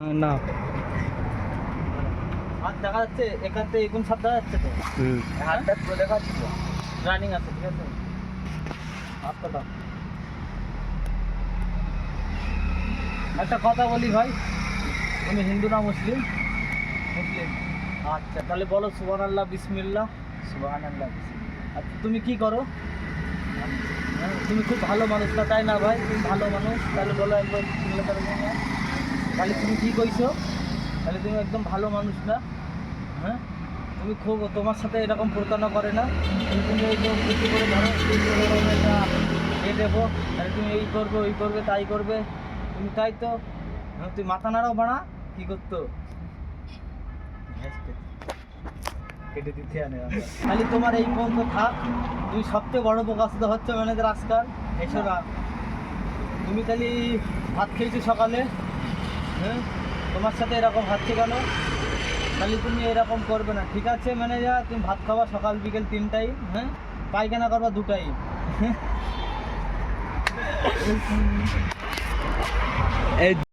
না হাত দেখা যাচ্ছে এখান থেকে এরকম সাপ দেখা যাচ্ছে তো হাতটা পুরো দেখা যাচ্ছে তো রানিং আছে ঠিক আছে হাতটা দাও একটা কথা বলি ভাই তুমি হিন্দু না মুসলিম মুসলিম আচ্ছা তাহলে বলো সুবহানাল্লাহ বিসমিল্লাহ সুবহানাল্লাহ আচ্ছা তুমি কি করো তুমি খুব ভালো মানুষ না তাই না ভাই তুমি ভালো মানুষ তাহলে বলো একবার বিসমিল্লাহ করে না তাহলে তুমি কি কইছো তাহলে তুমি একদম ভালো মানুষ না হ্যাঁ তুমি খুব তোমার সাথে এরকম প্রতারণা করে না তুমি এই যে কিছু করে ধরো এটা এ দেবো তাহলে তুমি এই করবে ওই করবে তাই করবে তুমি তাই তো হ্যাঁ তুই মাথা নাড়াও বানা কী করতো কেটে দিতে আনে খালি তোমার এই পর্যন্ত থাক তুমি সবচেয়ে বড় প্রকাশিত হচ্ছে ম্যানেজার আজকাল এসো না তুমি খালি ভাত খেয়েছো সকালে হ্যাঁ তোমার সাথে এরকম হচ্ছে কেন তাহলে তুমি এরকম করবে না ঠিক আছে ম্যানেজার তুমি ভাত খাওয়া সকাল বিকেল 3 টাইম হ্যাঁ পায়খানা করবা 2 টাইম এই